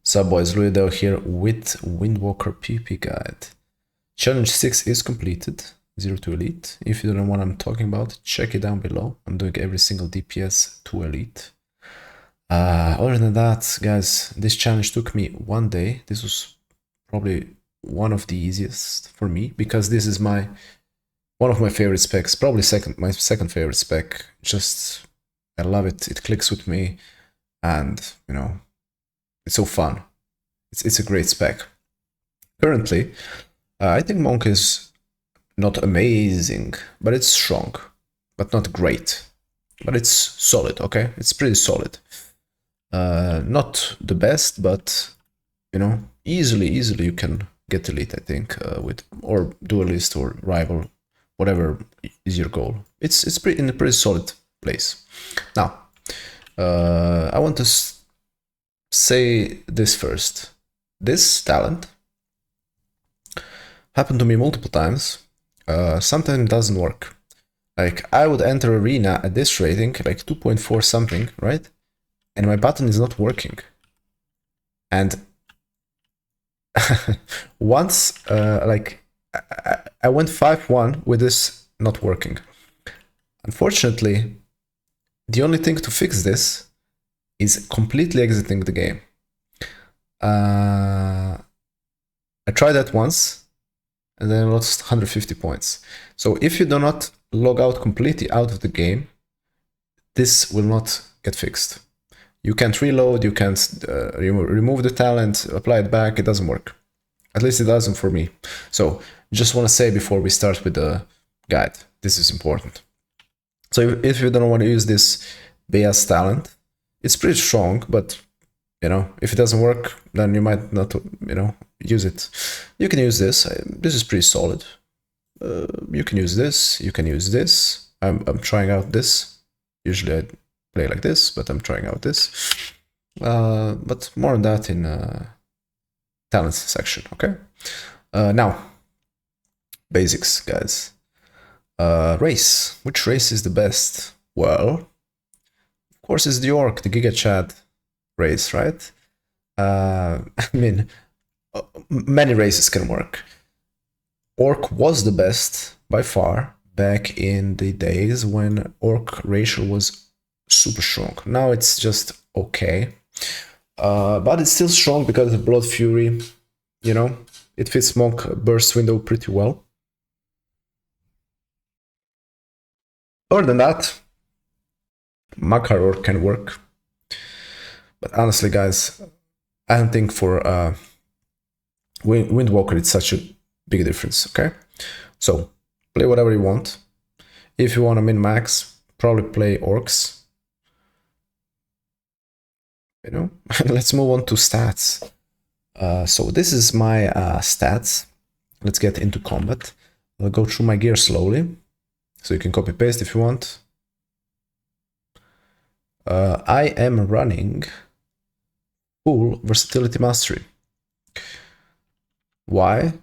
Sup boys, LudiDeo here with WindWalker PvP guide. Challenge 6 is completed, 0 to Elite. If you don't know what I'm talking about, check it down below. I'm doing every single DPS to Elite. Other than that, guys, this challenge took me 1 day. This was probably one of the easiest for me, because this is one of my favorite specs, probably my second favorite spec. Just, I love it, it clicks with me, and, you know, it's so fun. It's a great spec. Currently, I think Monk is not amazing, but it's strong, but not great. But it's solid, okay? It's pretty solid. Not the best, but, you know, easily you can get elite, I think, with or duelist or rival, whatever is your goal. It's in a pretty solid place. Now, I want to say this first. This talent happened to me multiple times. Sometimes it doesn't work. Like, I would enter arena at this rating, like 2.4 something, right? And my button is not working. And once, like, I went 5-1 with this not working. Unfortunately, the only thing to fix this is completely exiting the game. I tried that once, and then I lost 150 points. So if you do not log out completely out of the game, this will not get fixed. You can't reload, you can't remove the talent, apply it back, it doesn't work. At least it doesn't for me. So just want to say before we start with the guide, this is important. So if you don't want to use this BS talent, it's pretty strong, but, you know, if it doesn't work, then you might not, you know, use it. You can use this. This is pretty solid. You can use this. You can use this. I'm trying out this. Usually I play like this, but I'm trying out this. But more on that in talents section, okay? Now, basics, guys. Race. Which race is the best? Well, of course, it's the Orc, the Giga Chad race, right? I mean, many races can work. Orc was the best by far back in the days when Orc racial was super strong. Now it's just okay, but it's still strong because of Blood Fury. You know, it fits Monk burst window pretty well. Other than that, Makar Orc can work. But honestly, guys, I don't think for WindWalker it's such a big difference, okay? So, play whatever you want. If you want to min-max, probably play Orcs. You know, let's move on to stats. So this is my stats. Let's get into combat. I'll go through my gear slowly, so you can copy-paste if you want. I am running full versatility mastery. Why?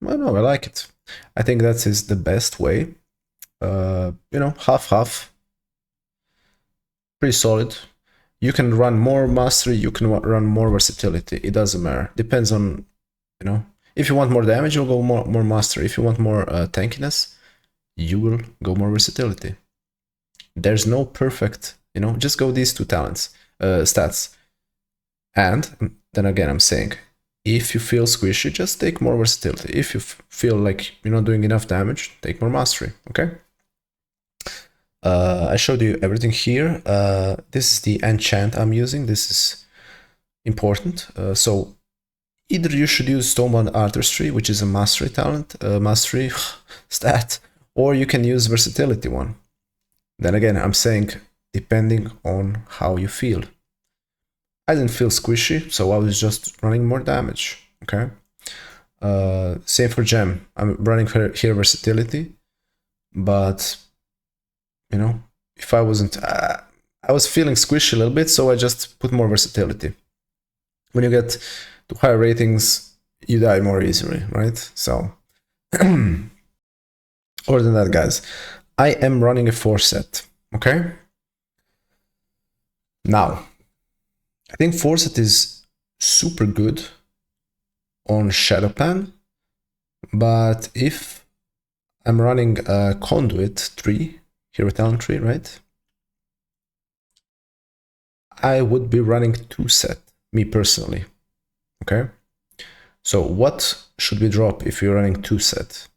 Well, no, I like it. I think that is the best way. You know, half-half. Pretty solid. You can run more mastery, you can run more versatility. It doesn't matter. Depends on, you know, if you want more damage, you'll go more mastery. If you want more tankiness, you will go more versatility. There's no perfect, you know, just go these two talents, stats. And then again, I'm saying, if you feel squishy, just take more versatility. If you feel like you're not doing enough damage, take more mastery, okay? I showed you everything here. This is the enchant I'm using. This is important. So either you should use Stonebound Artistry, which is a mastery talent, mastery stat, or you can use versatility one. Then again, I'm saying, depending on how you feel. I didn't feel squishy, so I was just running more damage, okay? Same for gem. I'm running here versatility, but, you know, if I wasn't, I was feeling squishy a little bit, so I just put more versatility. When you get to higher ratings, you die more easily, right? So, other than that, guys, I am running a 4-set, okay? Now, I think 4-set is super good on Shado-Pan, but if I'm running a conduit tree, hero talent tree, right? I would be running 2-set, me personally, okay? So what should we drop if you're running 2-set?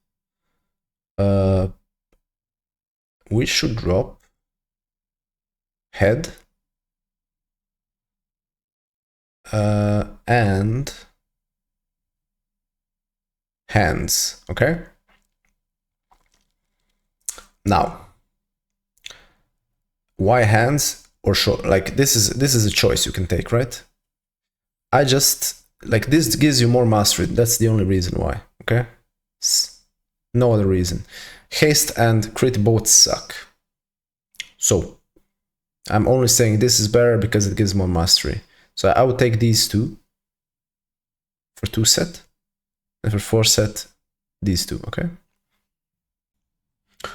We should drop head and hands, okay? Now, why hands or short? Like this is a choice you can take, right? I just like this gives you more mastery. That's the only reason why, okay? No other reason. Haste and crit both suck. So I'm only saying this is better because it gives more mastery. So I would take these two for 2-set, and for 4-set, these two, okay?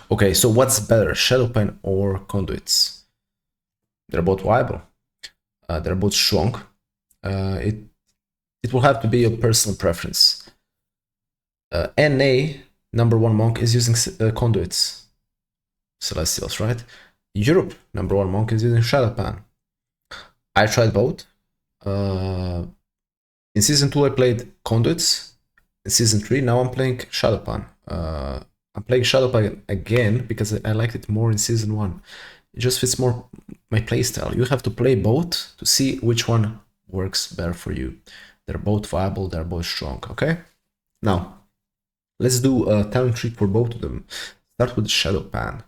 Okay, so what's better, Shado-Pan or Conduits? They're both viable. They're both strong. It will have to be your personal preference. NA, number 1 monk, is using Conduits, Celestials, right? Europe, number 1 monk, is using Shado-Pan. I tried both. In Season 2, I played Conduits. In Season 3, now I'm playing Shado-Pan. I'm playing Shado-Pan again because I liked it more in Season 1. It just fits more my playstyle. You have to play both to see which one works better for you. They're both viable, they're both strong, okay? Now, let's do a talent tree for both of them. Start with Shado-Pan.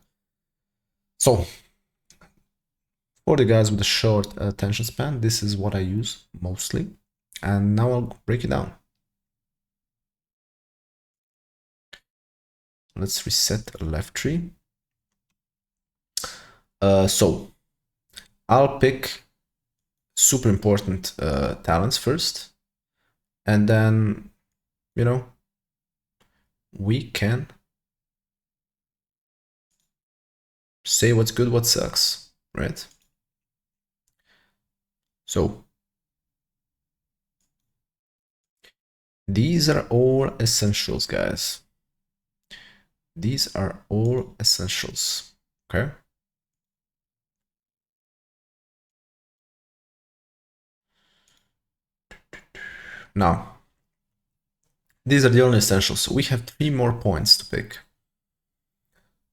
So, for the guys with a short attention span, this is what I use mostly. And now I'll break it down. Let's reset left tree. So, I'll pick super important talents first. And then, you know, we can say what's good, what sucks, right? So, these are all essentials, guys. These are all essentials, okay? Now, these are the only essentials. So we have 3 more points to pick.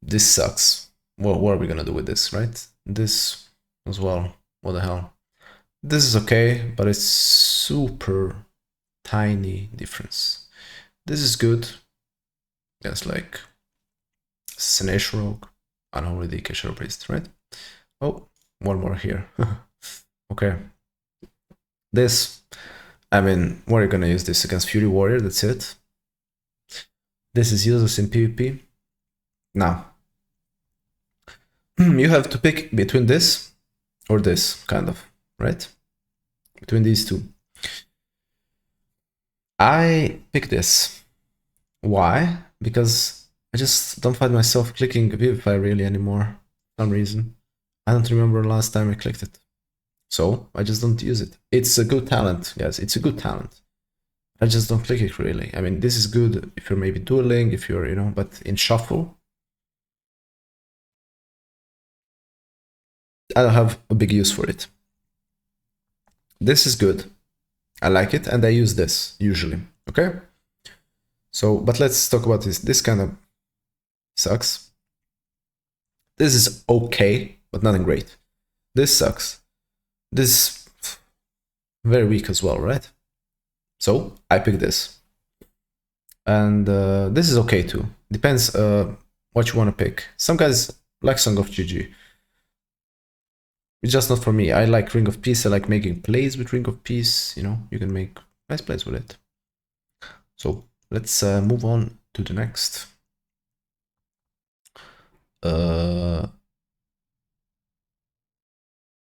This sucks. Well, what are we gonna do with this, right? This as well. What the hell? This is okay, but it's super tiny difference. This is good. That's like Assassination Rogue, Unholy DK Shadow Priest, right? Oh, one more here. Okay. This, I mean, what are you gonna use this against Fury Warrior? That's it. This is useless in PvP. Now, you have to pick between this or this, kind of, right? Between these two. I pick this. Why? Because I just don't find myself clicking Vivify really anymore for some reason. I don't remember last time I clicked it. So I just don't use it. It's a good talent, guys. It's a good talent. I just don't click it really. I mean, this is good if you're maybe dueling, if you're, you know, but in shuffle, I don't have a big use for it. This is good. I like it, and I use this usually, okay? So, but let's talk about this. This kind of sucks. This is okay, but nothing great. This sucks. This very weak as well, right? So I pick this. And this is okay too. Depends what you want to pick. Some guys like Song of GG. It's just not for me. I like Ring of Peace. I like making plays with Ring of Peace. You know, you can make nice plays with it. So let's move on to the next.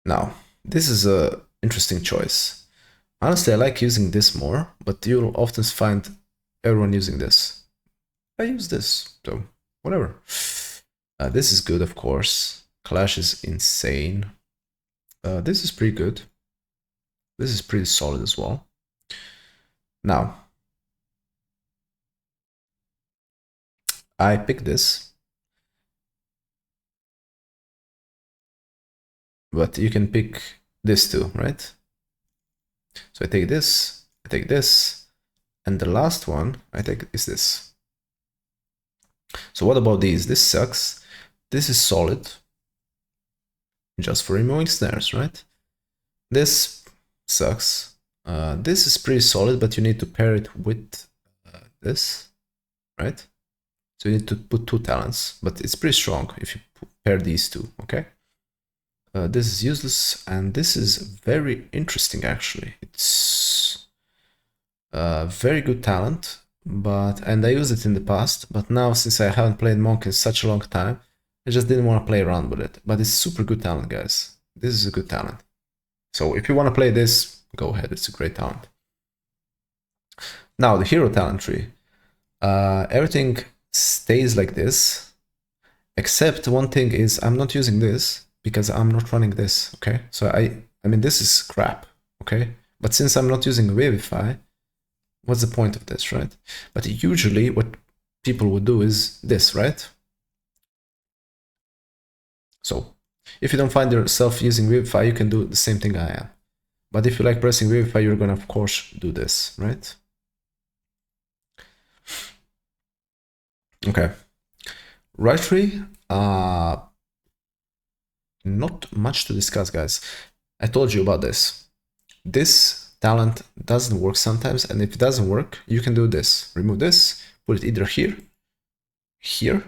Now, this is a interesting choice. Honestly, I like using this more, but you'll often find everyone using this. I use this, so whatever. This is good, of course. Clash is insane. This is pretty good. This is pretty solid as well. Now, I pick this, but you can pick this too, right? So I take this, and the last one I take is this. So what about these? This sucks. This is solid, just for removing snares, right? This sucks. This is pretty solid, but you need to pair it with this, right? So you need to put 2 talents, but it's pretty strong if you pair these two, okay? This is useless, and this is very interesting actually. It's a very good talent, and I used it in the past, but now since I haven't played Monk in such a long time, I just didn't want to play around with it. But it's super good talent, guys. This is a good talent. So if you want to play this, go ahead, it's a great talent. Now the hero talent tree. Everything stays like this, except one thing is I'm not using this because I'm not running this, okay? So I mean, this is crap, okay? But since I'm not using Vivify, what's the point of this, right? But usually what people would do is this, right? So if you don't find yourself using Vivify, you can do the same thing I am. But if you like pressing Vivify, you're gonna of course do this, right? Okay. Right tree, not much to discuss, guys. I told you about this. This talent doesn't work sometimes, and if it doesn't work, you can do this. Remove this, put it either here, here,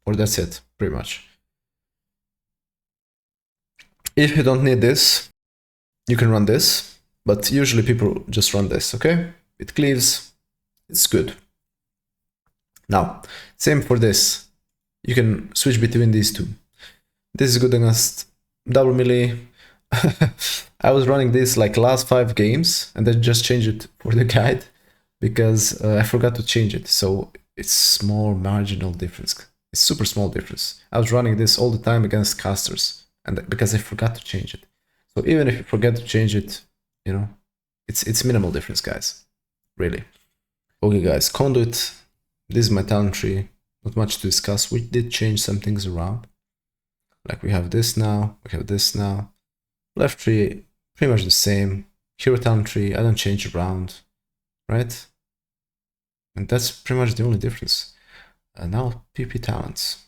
or that's it, pretty much. If you don't need this, you can run this, but usually people just run this, okay? It cleaves, it's good. Now, same for this. You can switch between these two. This is good against double melee. I was running this like last 5 games, and then just changed it for the guide because I forgot to change it. So it's small marginal difference. It's super small difference. I was running this all the time against casters, and because I forgot to change it. So even if you forget to change it, you know, it's minimal difference, guys. Really. Okay, guys, conduit. This is my talent tree. Not much to discuss. We did change some things around. Like we have this now, we have this now. Left tree, pretty much the same. Hero talent tree, I don't change around, right? And that's pretty much the only difference. Now, PvP talents.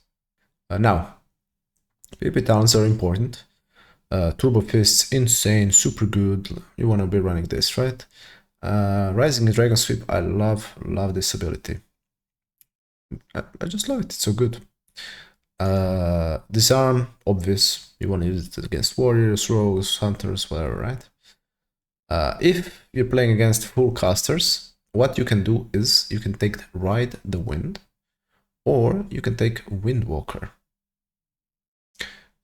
Now, PvP talents are important. Turbo Fists, insane, super good. You want to be running this, right? Rising Dragon Sweep, I love this ability. I just love it, it's so good. Disarm, obvious. You want to use it against warriors, rogues, hunters, whatever, right? If you're playing against full casters, what you can do is you can take Ride the Wind, or you can take WindWalker.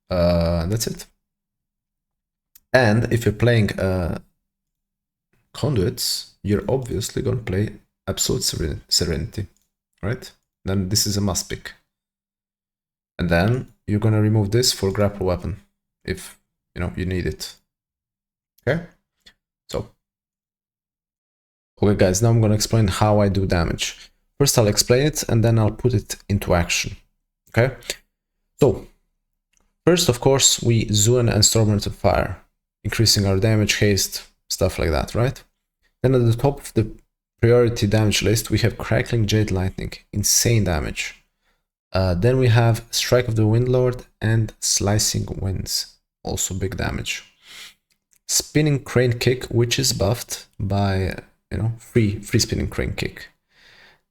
That's it. And if you're playing conduits, you're obviously going to play Absolute Serenity, right? Then this is a must pick. And then you're going to remove this for grapple weapon if you need it. Okay? So, okay guys, now I'm going to explain how I do damage. First I'll explain it and then I'll put it into action. Okay? So, first of course we Zuen and Stormrunner fire, increasing our damage, haste, stuff like that, right? Then at the top of the priority damage list we have Crackling Jade Lightning, insane damage. Then we have Strike of the Windlord and Slicing Winds, also big damage. Spinning Crane Kick, which is buffed by, free spinning crane kick.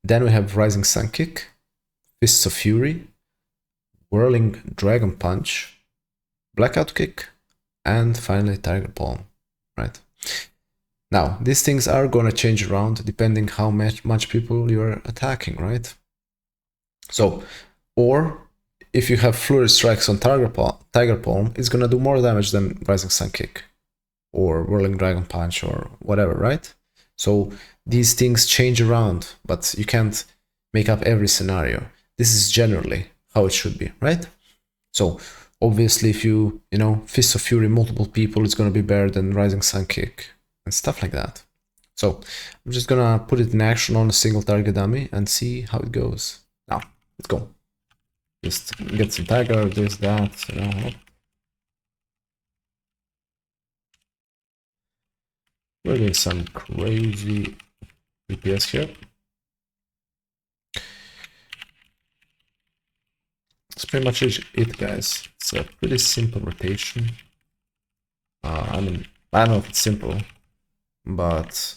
Then we have Rising Sun Kick, Fists of Fury, Whirling Dragon Punch, Blackout Kick, and finally Tiger Palm, right? Now, these things are gonna change around depending how much people you're attacking, right? So, or if you have Flurry Strikes on Tiger Palm, it's gonna do more damage than Rising Sun Kick or Whirling Dragon Punch or whatever, right? So these things change around, but you can't make up every scenario. This is generally how it should be, right? So obviously if you Fist of Fury multiple people, it's gonna be better than Rising Sun Kick. and stuff like that. So I'm just gonna put it in action on a single target dummy and see how it goes. Now, let's go. Just get some tiger, this, that, you know. We're doing some crazy DPS here. That's pretty much it, guys. It's a pretty simple rotation. I mean, I don't know if it's simple, but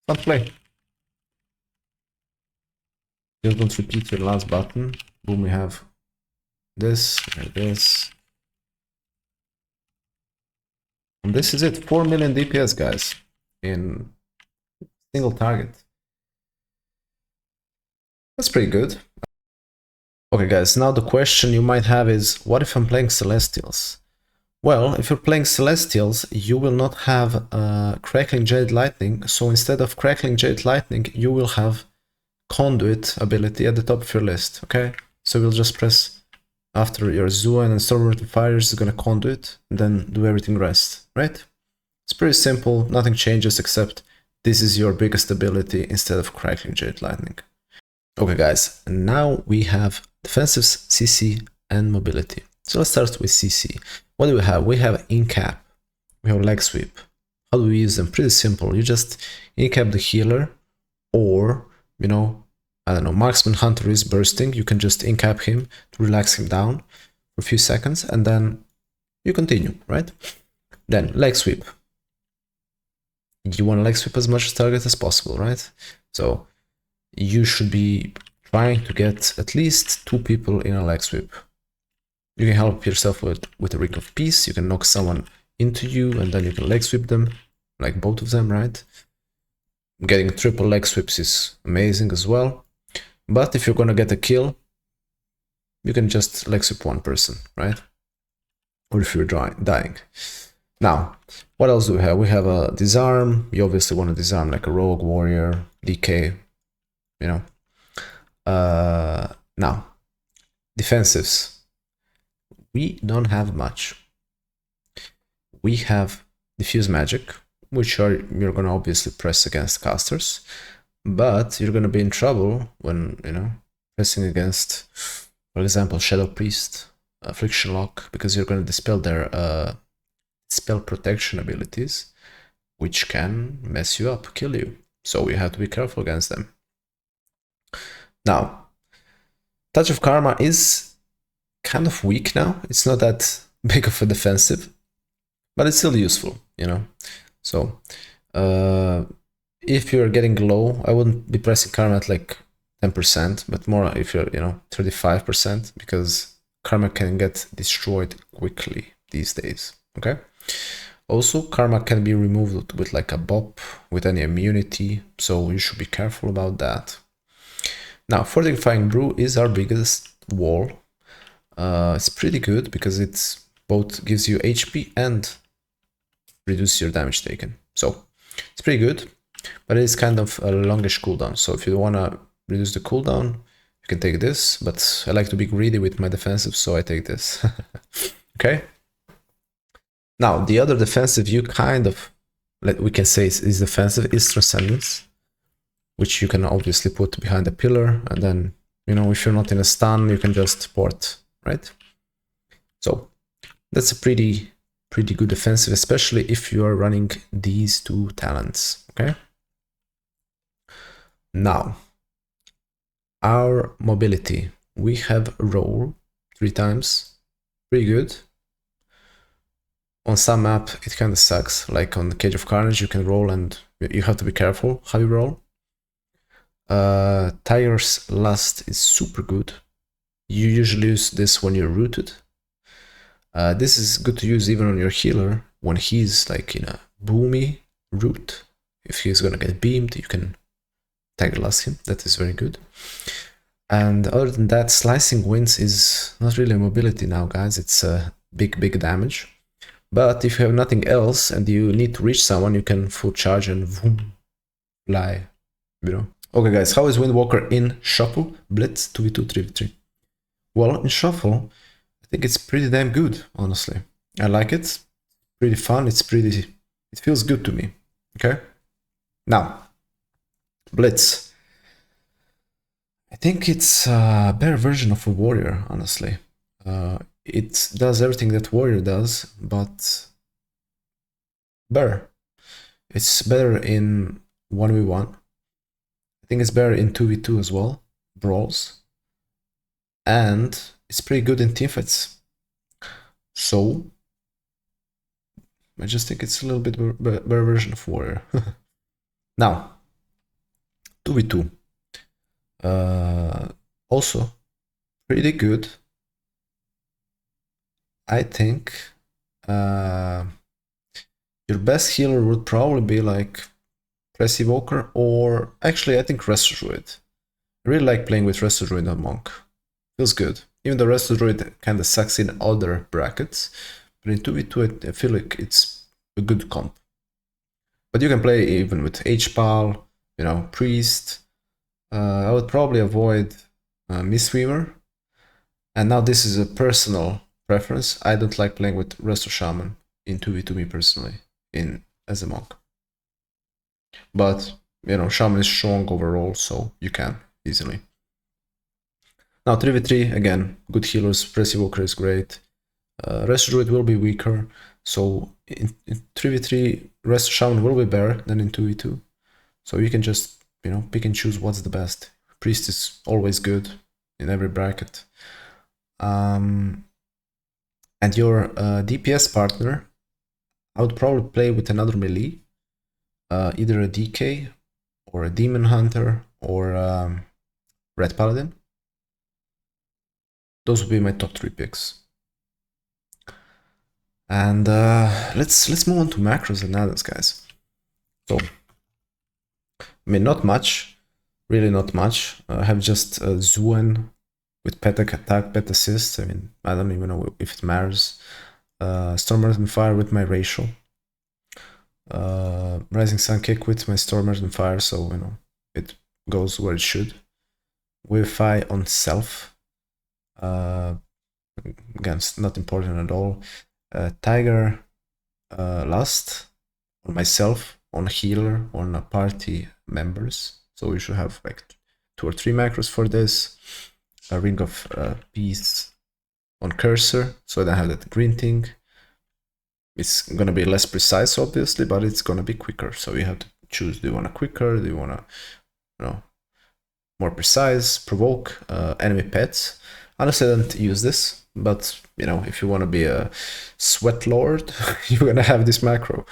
fun to play. Just don't repeat your last button. Boom, we have this, this. And this is it. 4 million DPS, guys, in single target. That's pretty good. Okay, guys, now the question you might have is, what if I'm playing Celestials? Well, if you're playing Celestials, you will not have Crackling Jade Lightning, so instead of Crackling Jade Lightning, you will have Conduit ability at the top of your list, okay? So we'll just press after your Zua and Storm Fire is gonna Conduit, and then do everything rest, right? It's pretty simple, nothing changes except this is your biggest ability instead of Crackling Jade Lightning. Okay, guys, now we have defensives, CC, and mobility. So let's start with CC. What do we have? We have incap, we have leg sweep. How do we use them? Pretty simple. You just incap the healer, or, you know, I don't know, marksman hunter is bursting. You can just incap him to relax him down for a few seconds, and then you continue, right? Then leg sweep. You want to leg sweep as much target as possible, right? So you should be trying to get at least 2 people in a leg sweep. You can help yourself with a Ring of Peace. You can knock someone into you and then you can leg sweep them, like both of them, right? Getting triple leg sweeps is amazing as well. But if you're gonna get a kill, you can just leg sweep one person, right? Or if you're dying. Now, what else do we have? We have a disarm. You obviously want to disarm like a rogue, warrior, DK, you know. Now, defensives. We don't have much. We have diffuse magic, which you're gonna obviously press against casters, but you're gonna be in trouble when, you know, pressing against, for example, Shadow Priest, Friction Lock, because you're gonna dispel their spell protection abilities, which can mess you up, kill you. So you have to be careful against them. Now, Touch of Karma is kind of weak now. It's not that big of a defensive, but it's still useful, you know. So if you're getting low, I wouldn't be pressing Karma at like 10%, but more if you're, you know, 35%, because Karma can get destroyed quickly these days, okay? Also, Karma can be removed with like a bop, with any immunity, so you should be careful about that. Now, Fortifying Brew is our biggest wall. It's pretty good because it both gives you HP and reduces your damage taken. So it's pretty good, but it is kind of a longish cooldown. So if you want to reduce the cooldown, you can take this, but I like to be greedy with my defensive, so I take this. Okay. Now, the other defensive you kind of, we can say is defensive, is Transcendence, which you can obviously put behind a pillar, and then, you know, if you're not in a stun, you can just port, right? So that's a pretty good defensive, especially if you are running these 2 talents, okay? Now, our mobility. We have roll 3 times, pretty good. On some map, it kind of sucks, like on the Cage of Carnage, you can roll and you have to be careful how you roll. Tiger's Lust is super good. You usually use this when you're rooted. This is good to use even on your healer when he's like in a boomy root. If he's gonna get beamed, you can Tiger Lust him. That is very good. And other than that, Slicing Winds is not really a mobility now, guys. It's a big damage. But if you have nothing else and you need to reach someone, you can full charge and boom, fly, you know. Okay, guys, how is WindWalker in Shuffle, Blitz, 2v2, 3v3? Well, in Shuffle, I think it's pretty damn good, honestly. I like it. pretty fun. It feels good to me. Okay. Now, Blitz. I think it's a better version of a warrior, honestly. It does everything that warrior does, but better. It's better in 1v1. I think it's better in 2v2 as well, brawls. And it's pretty good in teamfights. So, I just think it's a little bit better version of warrior. Now, 2v2. Also, pretty good. I think your best healer would probably be like WindWalker, or actually I think Resto Druid. I really like playing with Resto Druid on Monk. Feels good. Even though Resto Druid kind of sucks in other brackets, but in 2v2 I feel like it's a good comp. But you can play even with HPAL, you know, Priest. I would probably avoid Mistweaver. And now this is a personal preference. I don't like playing with Resto Shaman in 2v2 me personally, as a monk. But, you know, Shaman is strong overall, so you can easily. Now 3v3, again, good healers, WindWalker is great. Resto Druid will be weaker, so in 3v3, Resto Shaman will be better than in 2v2. So you can just, you know, pick and choose what's the best. Priest is always good in every bracket. And your DPS partner, I would probably play with another melee, either a DK or a Demon Hunter or Red Paladin. Those would be my top 3 picks. And let's move on to macros and Addons, guys. So, I mean, not much, really not much. I have just Zuen with pet attack, pet assist. I mean, I don't even know if it matters. Stormers and Fire with my racial. Rising Sun Kick with my Stormers and Fire, so, you know, it goes where it should. Wi-Fi on self. Again, it's not important at all. Tiger Lust on myself, on healer, on party members. So we should have like 2 or 3 macros for this. A Ring of Peace on cursor, so I don't have that green thing. It's gonna be less precise, obviously, but it's gonna be quicker. So you have to choose: do you want a quicker? Do you want to, you know, more precise? Provoke enemy pets. Honestly, I don't use this, but you know, if you want to be a sweat lord, you're gonna have this macro.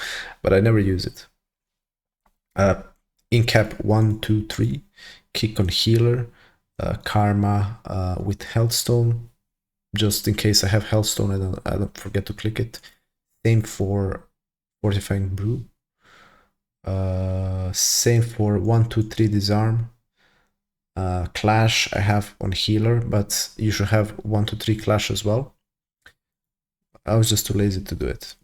But I never use it. In cap 1, 2, 3, kick on healer, karma with healthstone, just in case I have healthstone, I don't forget to click it. Same for fortifying brew. Same for 1, 2, 3 disarm. Clash I have on healer, but you should have 1, 2, 3 clash as well. I was just too lazy to do it.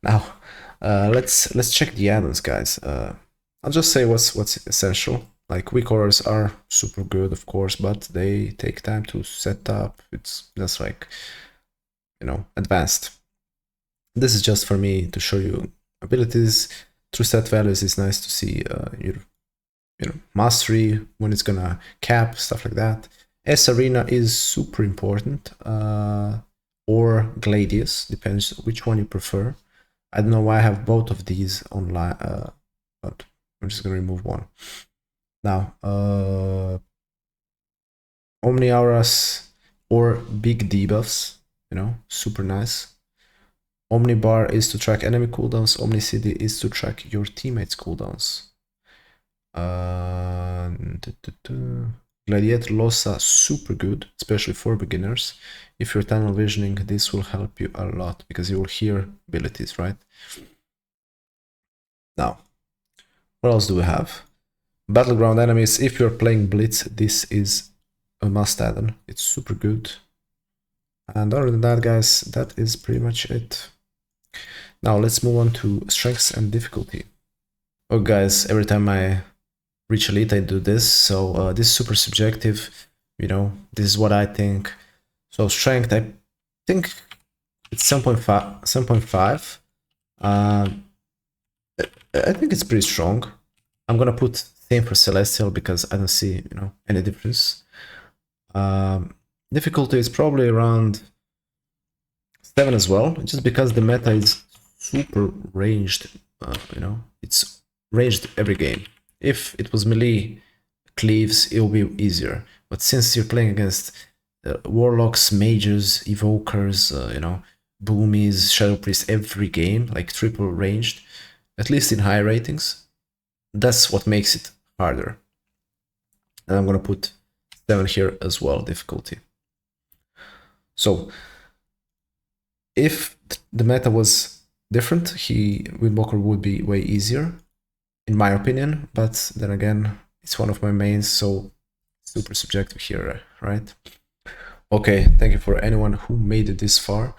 Now let's check the addons, guys. I'll just say what's essential. Like, weak auras are super good, of course, but they take time to set up. It's just like, you know, advanced. This is just for me to show you abilities. Through set values, it's nice to see your, you know, mastery, when it's gonna cap, stuff like that. S arena is super important, or Gladius, depends which one you prefer. I don't know why I have both of these online, but I'm just gonna remove one. Now, Omni Auras or big debuffs, you know, super nice. Omni Bar is to track enemy cooldowns, Omni City is to track your teammates' cooldowns. Gladiator Losa, super good, especially for beginners. If you're tunnel visioning, this will help you a lot, because you will hear abilities, right? Now, what else do we have? Battleground enemies. If you're playing Blitz, this is a must add-on. It's super good. And other than that, guys, that is pretty much it. Now let's move on to strengths and difficulty. Oh, guys, every time I reach elite, I do this. So this is super subjective. You know, this is what I think. So strength, I think it's 7.5. I think it's pretty strong. I'm gonna put same for Celestial because I don't see, you know, any difference. Difficulty is probably around 7 as well, just because the meta is super ranged. You know, it's ranged every game. If it was melee cleaves, it will be easier. But since you're playing against warlocks, mages, evokers, you know, boomies, shadow priests every game, like triple ranged, at least in high ratings, that's what makes it harder. And I'm gonna put 7 here as well, difficulty. So if the meta was different, WindWalker would be way easier, in my opinion. But then again, it's one of my mains, so super subjective here, right? Okay, thank you for anyone who made it this far.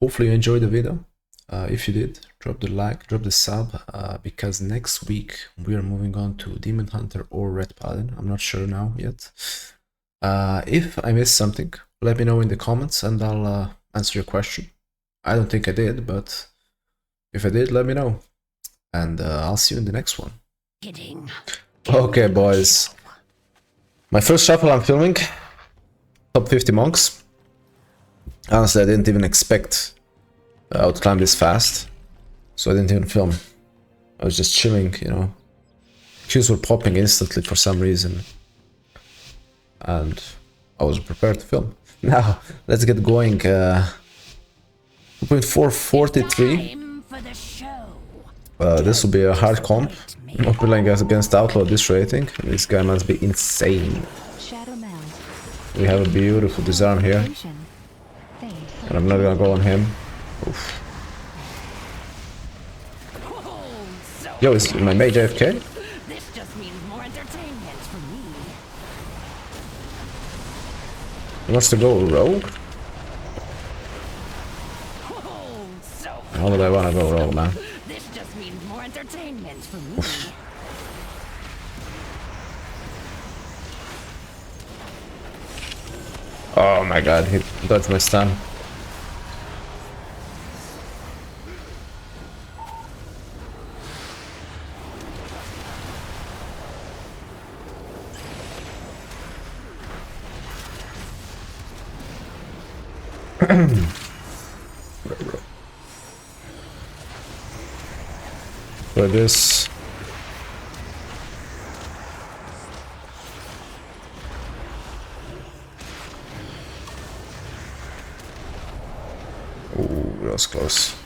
Hopefully you enjoyed the video. If you did, drop the like, drop the sub, because next week we are moving on to Demon Hunter or Red Paladin. I'm not sure now yet. If I missed something, let me know in the comments and I'll answer your question. I don't think I did, but if I did, let me know. And I'll see you in the next one. Okay, boys. My first shuffle I'm filming. Top 50 monks. Honestly, I didn't even expect I would climb this fast. So I didn't even film. I was just chilling, you know. Queues were popping instantly for some reason. And I was prepared to film. Now, let's get going. 2.443. This will be a hard comp. Not playing against Outlaw at this rating. This guy must be insane. We have a beautiful disarm here. And I'm not gonna go on him. Oof. Yo, is my mage AFK? He wants to go rogue? How would I wanna go rogue, man? Oof. Oh my god, he dodged my stun. For this. Ooh, that was close.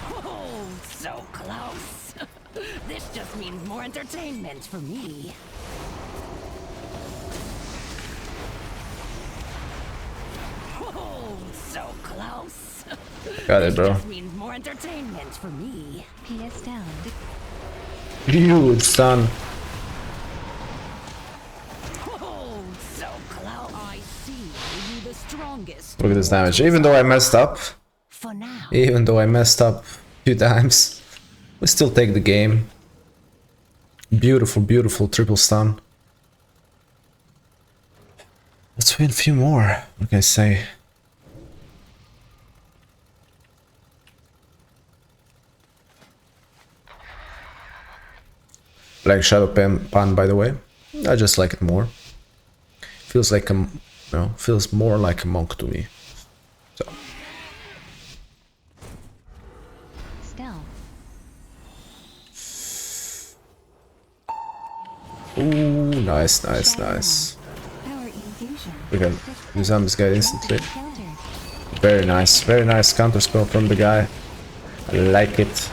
Oh, so close. This just means more entertainment for me. Oh, so close. Got it, bro. This just means more entertainment for me. PS down. Huge stun. Oh, so close. I see you the strongest. Look at this damage. Even though I messed up, For now. even though I messed up a few times, we still take the game. Beautiful, beautiful triple stun. Let's win a few more, what can I say? Like Shado-Pan, by the way. I just like it more. Feels like a, feels more like a monk to me. So. Ooh, nice, nice, nice. We can disarm this guy instantly. Very nice counter spell from the guy. I like it.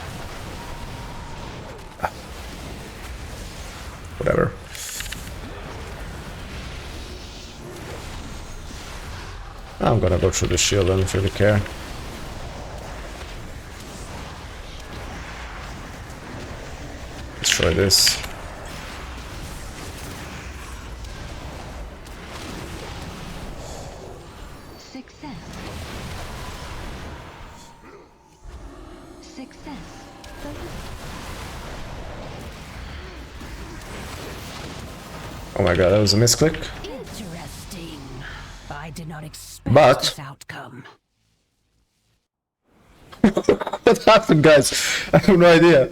Ah. Whatever. I'm gonna go through the shield, I don't really care. Let's try this. Oh my god, that was a misclick. Interesting. I did not expect But this outcome. What happened, guys? I have no idea.